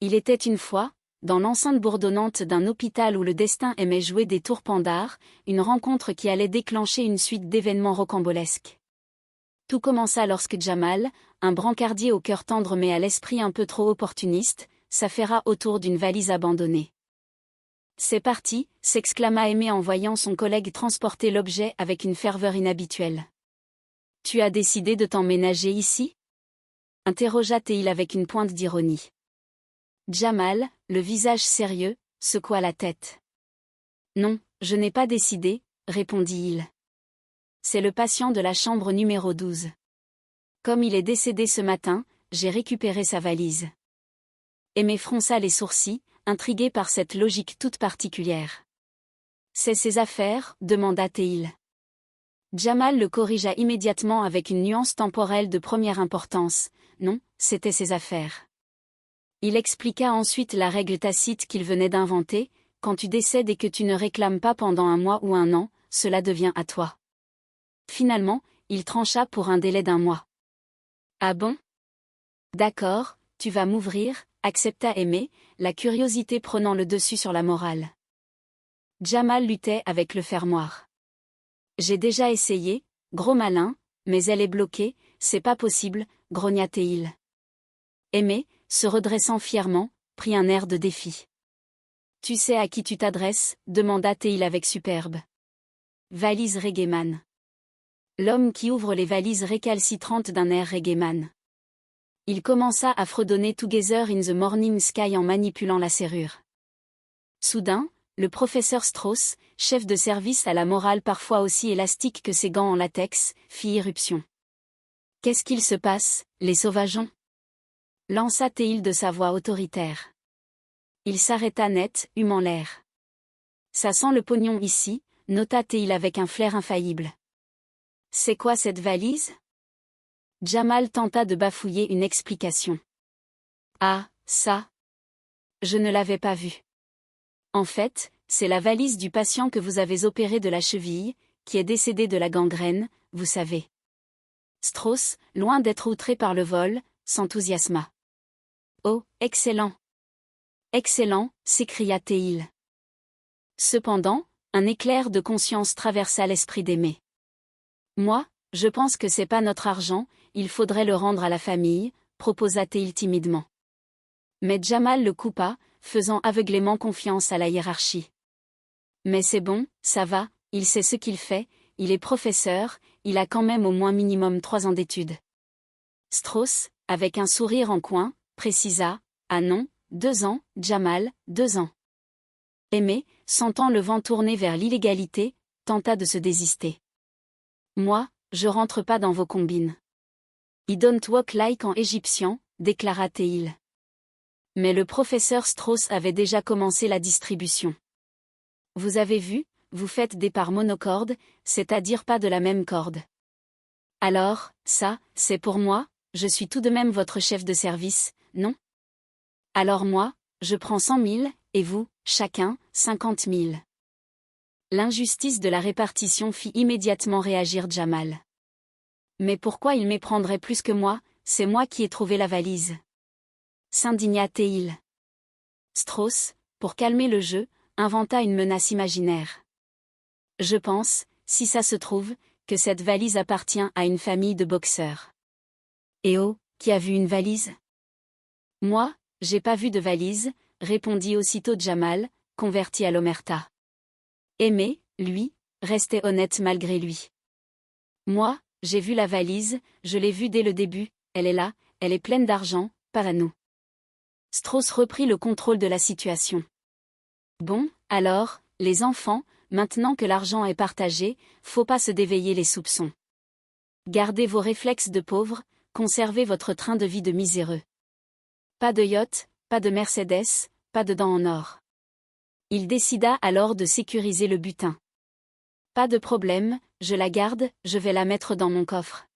Il était une fois, dans l'enceinte bourdonnante d'un hôpital où le destin aimait jouer des tours Pandare, une rencontre qui allait déclencher une suite d'événements rocambolesques. Tout commença lorsque Jamal, un brancardier au cœur tendre mais à l'esprit un peu trop opportuniste, s'affaira autour d'une valise abandonnée. « C'est parti !» s'exclama Aimé en voyant son collègue transporter l'objet avec une ferveur inhabituelle. « Tu as décidé de t'emménager ici ?» interrogea Théil avec une pointe d'ironie. Jamal, le visage sérieux, secoua la tête. « Non, je n'ai pas décidé, » répondit-il. « C'est le patient de la chambre numéro 12. Comme il est décédé ce matin, j'ai récupéré sa valise. » Aimé fronça les sourcils, intrigué par cette logique toute particulière. « C'est ses affaires ?» demanda Théil. Jamal le corrigea immédiatement avec une nuance temporelle de première importance. Non, c'était ses affaires. Il expliqua ensuite la règle tacite qu'il venait d'inventer: quand tu décèdes et que tu ne réclames pas pendant 1 mois ou 1 an, cela devient à toi. Finalement, il trancha pour un délai d'1 mois. Ah bon? D'accord, tu vas m'ouvrir, accepta Aimé, la curiosité prenant le dessus sur la morale. Jamal luttait avec le fermoir. J'ai déjà essayé, gros malin, mais elle est bloquée, c'est pas possible, grogna Théil. Aimé, se redressant fièrement, prit un air de défi. Tu sais à qui tu t'adresses? Demanda Théil avec superbe. Valise Reggaeman. L'homme qui ouvre les valises récalcitrantes d'un air Reggaeman. Il commença à fredonner Together in the Morning Sky en manipulant la serrure. Soudain, le professeur Strauss, chef de service à la morale parfois aussi élastique que ses gants en latex, fit irruption. Qu'est-ce qu'il se passe, les sauvageons? Lança Théil de sa voix autoritaire. Il s'arrêta net, humant l'air. Ça sent le pognon ici, nota Théil avec un flair infaillible. C'est quoi cette valise? Jamal tenta de bafouiller une explication. Ah, ça. Je ne l'avais pas vu. En fait, c'est la valise du patient que vous avez opéré de la cheville, qui est décédé de la gangrène, vous savez. Strauss, loin d'être outré par le vol, s'enthousiasma. Oh, excellent! Excellent, s'écria Théil. Cependant, un éclair de conscience traversa l'esprit d'Aimé. Moi, je pense que c'est pas notre argent, il faudrait le rendre à la famille, proposa Théil timidement. Mais Jamal le coupa, faisant aveuglément confiance à la hiérarchie. Mais c'est bon, ça va, il sait ce qu'il fait, il est professeur, il a quand même au moins minimum 3 ans d'études. Strauss, avec un sourire en coin, précisa: ah non, 2 ans, Jamal, 2 ans. Aimé, sentant le vent tourner vers l'illégalité, tenta de se désister. Moi, je rentre pas dans vos combines. I don't walk like en égyptien, déclara Théil. Mais le professeur Strauss avait déjà commencé la distribution. Vous avez vu, vous faites des parts monocordes, c'est-à-dire pas de la même corde. Alors, ça, c'est pour moi, je suis tout de même votre chef de service, non? Alors moi, je prends 100 000, et vous, chacun, 50 000. L'injustice de la répartition fit immédiatement réagir Jamal. Mais pourquoi il méprendrait plus que moi, c'est moi qui ai trouvé la valise. S'indigna Théil. Strauss, pour calmer le jeu, inventa une menace imaginaire. Je pense, si ça se trouve, que cette valise appartient à une famille de boxeurs. Et oh, qui a vu une valise? Moi, j'ai pas vu de valise, répondit aussitôt Jamal, converti à l'omerta. Aimé, lui, restait honnête malgré lui. Moi, j'ai vu la valise, je l'ai vue dès le début, elle est là, elle est pleine d'argent, pas à nous. Strauss reprit le contrôle de la situation. Bon, alors, les enfants, maintenant que l'argent est partagé, faut pas se déveiller les soupçons. Gardez vos réflexes de pauvres, conservez votre train de vie de miséreux. Pas de yacht, pas de Mercedes, pas de dents en or. Il décida alors de sécuriser le butin. Pas de problème, je la garde, je vais la mettre dans mon coffre.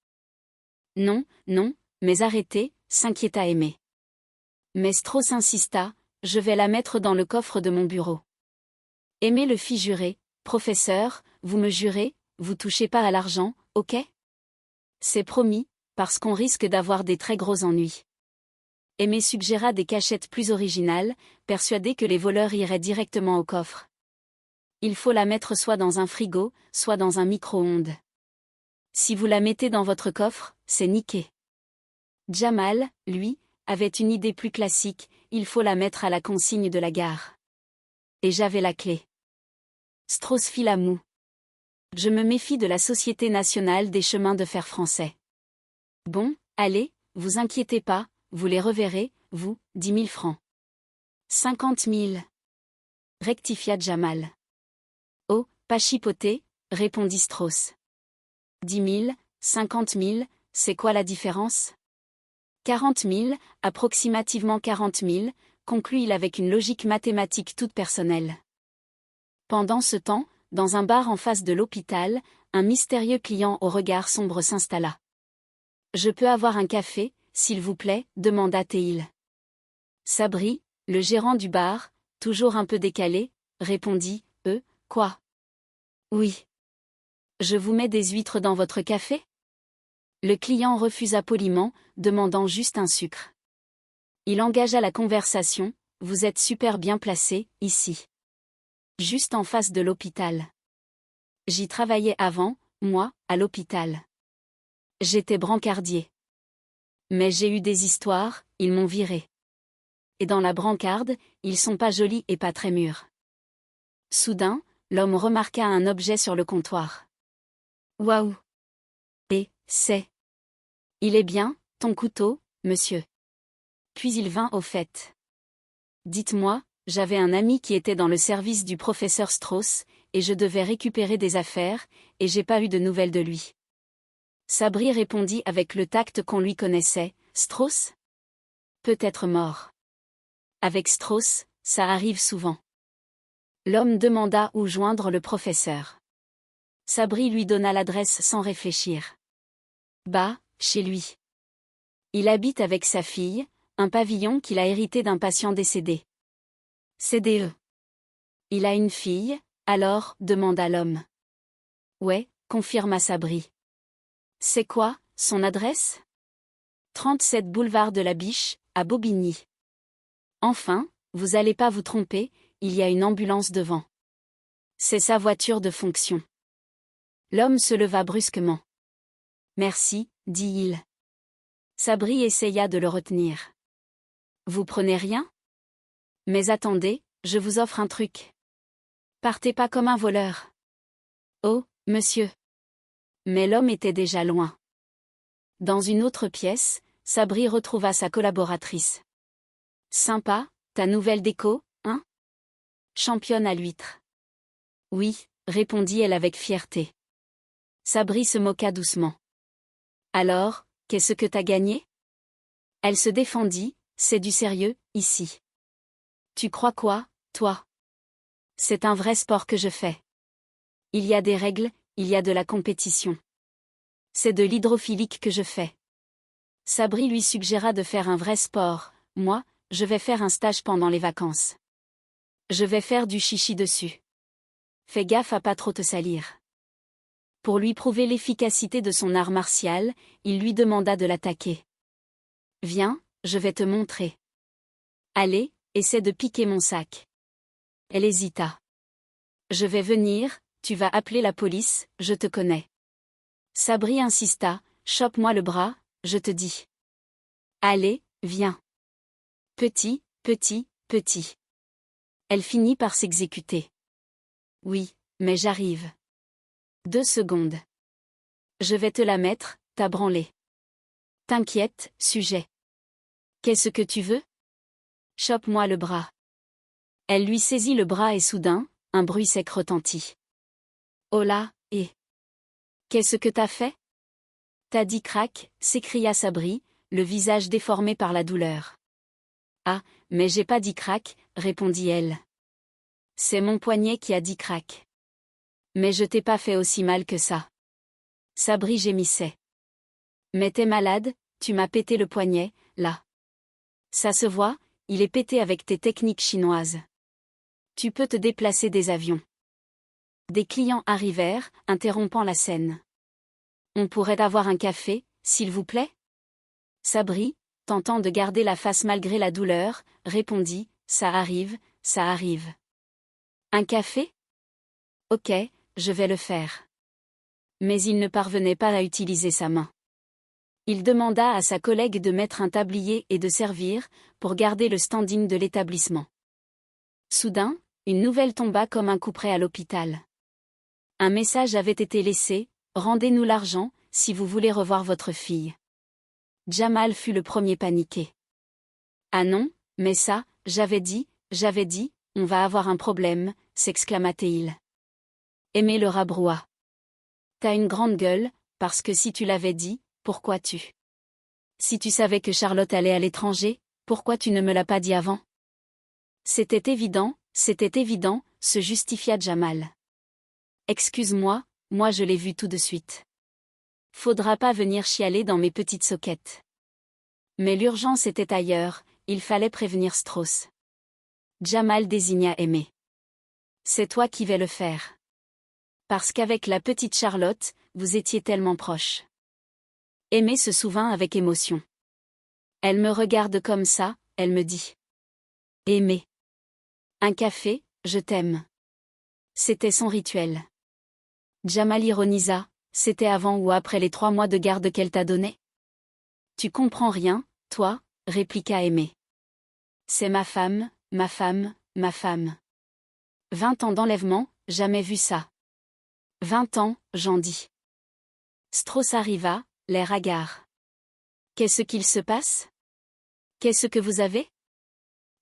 Non, non, mais arrêtez, s'inquiéta Aimé. Mais Strauss insista, je vais la mettre dans le coffre de mon bureau. Aimé le fit jurer, professeur, vous me jurez, vous touchez pas à l'argent, ok? C'est promis, parce qu'on risque d'avoir des très gros ennuis. Aimé suggéra des cachettes plus originales, persuadé que les voleurs iraient directement au coffre. Il faut la mettre soit dans un frigo, soit dans un micro-ondes. Si vous la mettez dans votre coffre, c'est niqué. Jamal, lui, avait une idée plus classique, il faut la mettre à la consigne de la gare. Et j'avais la clé. Strauss fit la moue. Je me méfie de la Société nationale des chemins de fer français. Bon, allez, vous inquiétez pas, vous les reverrez, vous, 10 000 francs. 50 000. Rectifia Jamal. Oh, pas chipoter, répondit Strauss. 10 000, 50 000, c'est quoi la différence? 40 000, approximativement 40 000, conclut-il avec une logique mathématique toute personnelle. Pendant ce temps, dans un bar en face de l'hôpital, un mystérieux client au regard sombre s'installa. « Je peux avoir un café, s'il vous plaît » demanda Théil. Sabri, le gérant du bar, toujours un peu décalé, répondit « quoi ?»« Oui. Je vous mets des huîtres dans votre café ?» Le client refusa poliment, demandant juste un sucre. Il engagea la conversation, « Vous êtes super bien placé, ici. Juste en face de l'hôpital. J'y travaillais avant, moi, à l'hôpital. J'étais brancardier. Mais j'ai eu des histoires, ils m'ont viré. Et dans la brancarde, ils sont pas jolis et pas très mûrs. » Soudain, l'homme remarqua un objet sur le comptoir. « Waouh! Et, c'est... Il est bien, ton couteau, monsieur. » Puis il vint au fait. « Dites-moi, j'avais un ami qui était dans le service du professeur Strauss, et je devais récupérer des affaires, et j'ai pas eu de nouvelles de lui. » Sabri répondit avec le tact qu'on lui connaissait, « Strauss? Peut-être mort. » Avec Strauss, ça arrive souvent. L'homme demanda où joindre le professeur. Sabri lui donna l'adresse sans réfléchir. Bah, chez lui. Il habite avec sa fille, un pavillon qu'il a hérité d'un patient décédé. CDE. Il a une fille, alors, demanda l'homme. Ouais, confirma Sabri. C'est quoi, son adresse? 37 boulevard de la Biche, à Bobigny. Enfin, vous allez pas vous tromper, il y a une ambulance devant. C'est sa voiture de fonction. L'homme se leva brusquement. Merci, dit-il. Sabri essaya de le retenir. Vous prenez rien? Mais attendez, je vous offre un truc. Partez pas comme un voleur. Oh, monsieur. Mais l'homme était déjà loin. Dans une autre pièce, Sabri retrouva sa collaboratrice. Sympa, ta nouvelle déco, hein? Championne à l'huître. Oui, répondit-elle avec fierté. Sabri se moqua doucement. Alors, qu'est-ce que t'as gagné? Elle se défendit, c'est du sérieux, ici. Tu crois quoi, toi? C'est un vrai sport que je fais. Il y a des règles, il y a de la compétition. C'est de l'hydrophilique que je fais. Sabri lui suggéra de faire un vrai sport, moi, je vais faire un stage pendant les vacances. Je vais faire du chichi dessus. Fais gaffe à pas trop te salir. Pour lui prouver l'efficacité de son art martial, il lui demanda de l'attaquer. Viens, je vais te montrer. Allez, essaie de piquer mon sac. Elle hésita. Je vais venir, tu vas appeler la police, je te connais. Sabri insista, chope-moi le bras, je te dis. Allez, viens. Petit, petit, petit. Elle finit par s'exécuter. Oui, mais j'arrive. 2 secondes. Je vais te la mettre, t'as branlé. T'inquiète, sujet. Qu'est-ce que tu veux? Chope-moi le bras. Elle lui saisit le bras et soudain, un bruit sec retentit. Oh là, et... Qu'est-ce que t'as fait? T'as dit crac, s'écria Sabri, le visage déformé par la douleur. Ah, mais j'ai pas dit crac, répondit-elle. C'est mon poignet qui a dit crac. Mais je t'ai pas fait aussi mal que ça. Sabri gémissait. Mais t'es malade, tu m'as pété le poignet, là. Ça se voit, il est pété avec tes techniques chinoises. Tu peux te déplacer des avions. Des clients arrivèrent, interrompant la scène. On pourrait avoir un café, s'il vous plaît? Sabri, tentant de garder la face malgré la douleur, répondit, ça arrive, ça arrive. Un café? Ok, je vais le faire. Mais il ne parvenait pas à utiliser sa main. Il demanda à sa collègue de mettre un tablier et de servir, pour garder le standing de l'établissement. Soudain, une nouvelle tomba comme un couperet à l'hôpital. Un message avait été laissé, rendez-nous l'argent, si vous voulez revoir votre fille. Jamal fut le premier paniqué. Ah non, mais ça, j'avais dit, on va avoir un problème, s'exclama-t-il. Aimé le rabroua. T'as une grande gueule, parce que si tu l'avais dit, pourquoi tu? Si tu savais que Charlotte allait à l'étranger, pourquoi tu ne me l'as pas dit avant? C'était évident, se justifia Jamal. Excuse-moi, moi je l'ai vu tout de suite. Faudra pas venir chialer dans mes petites soquettes. Mais l'urgence était ailleurs, il fallait prévenir Strauss. Jamal désigna Aimé. C'est toi qui vais le faire. Parce qu'avec la petite Charlotte, vous étiez tellement proches. Aimé se souvint avec émotion. Elle me regarde comme ça, elle me dit. Aimé. Un café, je t'aime. C'était son rituel. Jamal ironisa, c'était avant ou après les 3 mois de garde qu'elle t'a donné? Tu comprends rien, toi, répliqua Aimé. C'est ma femme, ma femme, ma femme. 20 ans d'enlèvement, jamais vu ça. 20 ans, j'en dis. Strauss arriva, l'air hagard. Qu'est-ce qu'il se passe? Qu'est-ce que vous avez?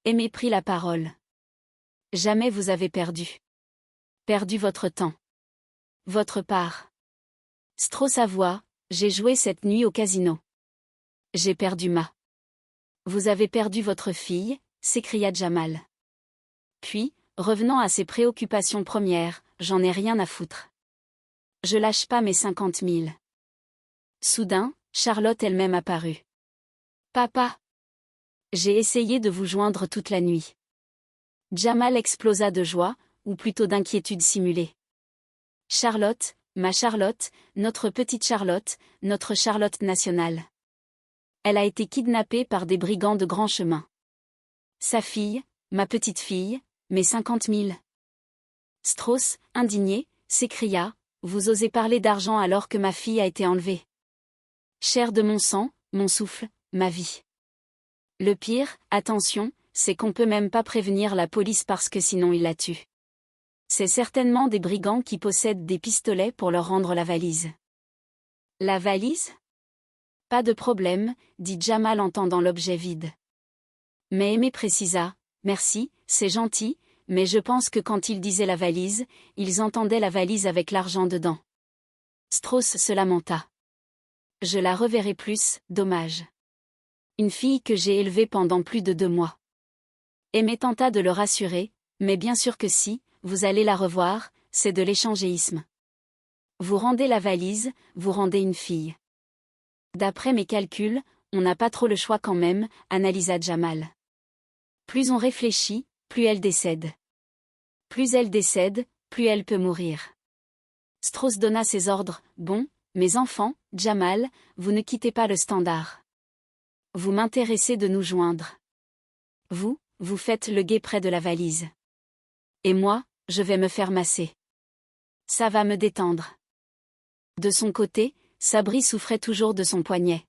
Aimé prit la parole. Jamais vous avez perdu. Perdu votre temps. Votre part. Strauss avoua, j'ai joué cette nuit au casino. J'ai perdu ma. Vous avez perdu votre fille, s'écria Jamal. Puis, revenant à ses préoccupations premières, j'en ai rien à foutre. Je lâche pas mes 50 000. Soudain, Charlotte elle-même apparut. Papa! J'ai essayé de vous joindre toute la nuit. Jamal explosa de joie, ou plutôt d'inquiétude simulée. Charlotte, ma Charlotte, notre petite Charlotte, notre Charlotte nationale. Elle a été kidnappée par des brigands de grand chemin. Sa fille, ma petite fille, mes 50 000. Strauss, indigné, s'écria, vous osez parler d'argent alors que ma fille a été enlevée. Chair de mon sang, mon souffle, ma vie. Le pire, attention, c'est qu'on peut même pas prévenir la police parce que sinon ils la tuent. C'est certainement des brigands qui possèdent des pistolets pour leur rendre la valise. La valise? Pas de problème, dit Jamal en tendant l'objet vide. Mais Aimé précisa, merci, c'est gentil, mais je pense que quand ils disaient la valise, ils entendaient la valise avec l'argent dedans. Strauss se lamenta. Je la reverrai plus, dommage. Une fille que j'ai élevée pendant plus de 2 mois. Aimé tenta de le rassurer, mais bien sûr que si, vous allez la revoir, c'est de l'échangéisme. Vous rendez la valise, vous rendez une fille. D'après mes calculs, on n'a pas trop le choix quand même, analysa Jamal. Plus on réfléchit, plus elle décède. Plus elle décède, plus elle peut mourir. Strauss donna ses ordres, bon, mes enfants, Jamal, vous ne quittez pas le Standard. Vous m'intéressez de nous joindre. Vous faites le guet près de la valise. Et moi, je vais me faire masser. Ça va me détendre. De son côté, Sabri souffrait toujours de son poignet.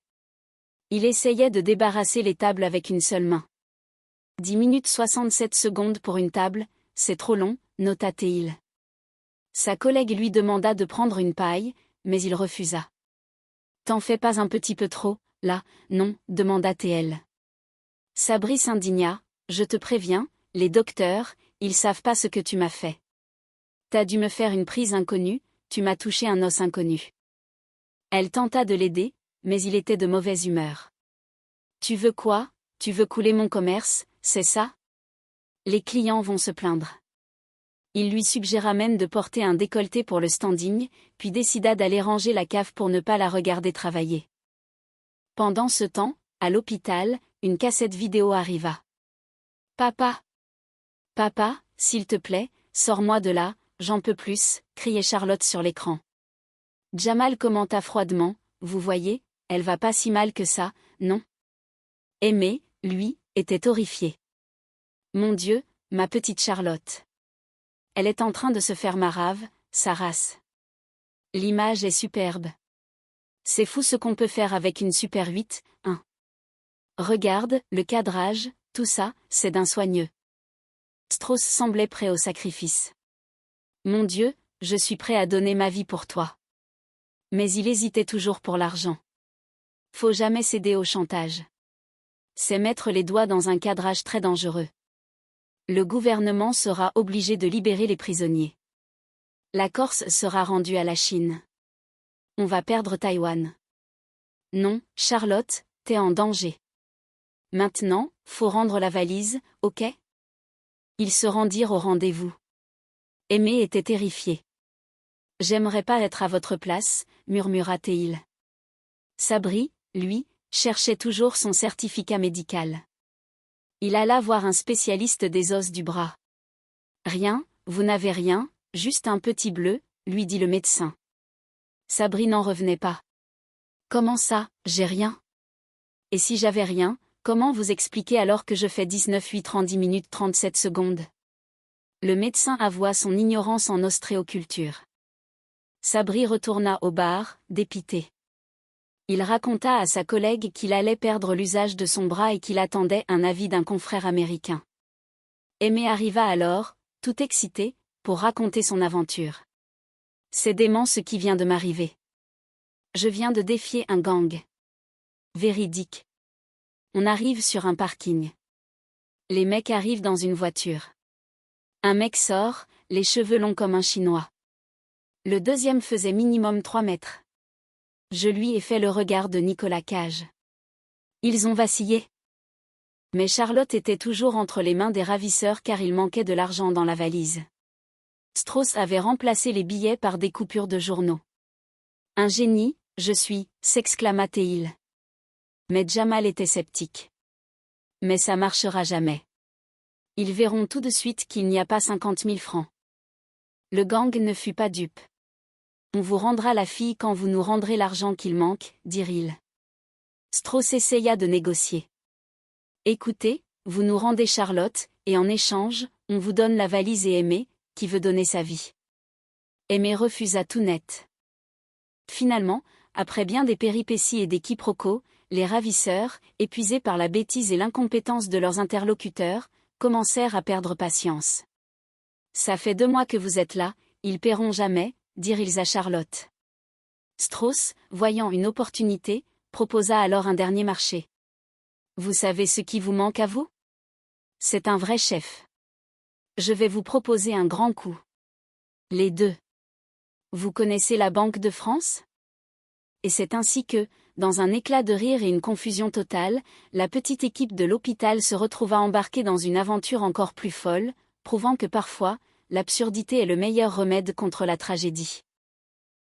Il essayait de débarrasser les tables avec une seule main. 10 minutes 67 secondes pour une table, c'est trop long, nota-t-il. Sa collègue lui demanda de prendre une paille, mais il refusa. T'en fais pas un petit peu trop, là, non, demanda-t-elle. Sabri s'indigna, je te préviens, les docteurs, ils savent pas ce que tu m'as fait. T'as dû me faire une prise inconnue, tu m'as touché un os inconnu. Elle tenta de l'aider, mais il était de mauvaise humeur. Tu veux quoi? Tu veux couler mon commerce, c'est ça? Les clients vont se plaindre. Il lui suggéra même de porter un décolleté pour le standing, puis décida d'aller ranger la cave pour ne pas la regarder travailler. Pendant ce temps, à l'hôpital, une cassette vidéo arriva. Papa! Papa, s'il te plaît, sors-moi de là, j'en peux plus, criait Charlotte sur l'écran. Jamal commenta froidement, vous voyez, elle va pas si mal que ça, non? Aimé, lui, était horrifié. Mon Dieu, ma petite Charlotte. Elle est en train de se faire marave, sa race. L'image est superbe. C'est fou ce qu'on peut faire avec une Super 8, hein. Regarde, le cadrage, tout ça, c'est d'un soigneux. Strauss semblait prêt au sacrifice. Mon Dieu, je suis prêt à donner ma vie pour toi. Mais il hésitait toujours pour l'argent. Faut jamais céder au chantage. C'est mettre les doigts dans un cadrage très dangereux. Le gouvernement sera obligé de libérer les prisonniers. La Corse sera rendue à la Chine. On va perdre Taïwan. Non, Charlotte, t'es en danger. Maintenant, faut rendre la valise, ok? Ils se rendirent au rendez-vous. Aimé était terrifié. J'aimerais pas être à votre place, murmura Théil. Sabri, lui, cherchait toujours son certificat médical. Il alla voir un spécialiste des os du bras. Rien, vous n'avez rien, juste un petit bleu, lui dit le médecin. Sabri n'en revenait pas. Comment ça, j'ai rien? Et si j'avais rien, comment vous expliquer alors que je fais 19,8 en 10 minutes 37 secondes? Le médecin avoua son ignorance en ostréoculture. Sabri retourna au bar, dépité. Il raconta à sa collègue qu'il allait perdre l'usage de son bras et qu'il attendait un avis d'un confrère américain. Aimé arriva alors, tout excité, pour raconter son aventure. C'est dément ce qui vient de m'arriver. Je viens de défier un gang. Véridique. On arrive sur un parking. Les mecs arrivent dans une voiture. Un mec sort, les cheveux longs comme un Chinois. Le deuxième faisait minimum 3 mètres. Je lui ai fait le regard de Nicolas Cage. Ils ont vacillé. Mais Charlotte était toujours entre les mains des ravisseurs car il manquait de l'argent dans la valise. Strauss avait remplacé les billets par des coupures de journaux. Un génie, je suis, s'exclama Théil. Mais Jamal était sceptique. Mais ça marchera jamais. Ils verront tout de suite qu'il n'y a pas 50 000 francs. Le gang ne fut pas dupe. On vous rendra la fille quand vous nous rendrez l'argent qu'il manque, dirent-ils. Strauss essaya de négocier. Écoutez, vous nous rendez Charlotte, et en échange, on vous donne la valise et Aimé, qui veut donner sa vie. Aimé refusa tout net. Finalement, après bien des péripéties et des quiproquos, les ravisseurs, épuisés par la bêtise et l'incompétence de leurs interlocuteurs, commencèrent à perdre patience. Ça fait 2 mois que vous êtes là, ils paieront jamais, dirent-ils à Charlotte. Strauss, voyant une opportunité, proposa alors un dernier marché. Vous savez ce qui vous manque à vous? C'est un vrai chef. Je vais vous proposer un grand coup. Les deux. Vous connaissez la Banque de France? Et c'est ainsi que, dans un éclat de rire et une confusion totale, la petite équipe de l'hôpital se retrouva embarquée dans une aventure encore plus folle, prouvant que parfois, l'absurdité est le meilleur remède contre la tragédie.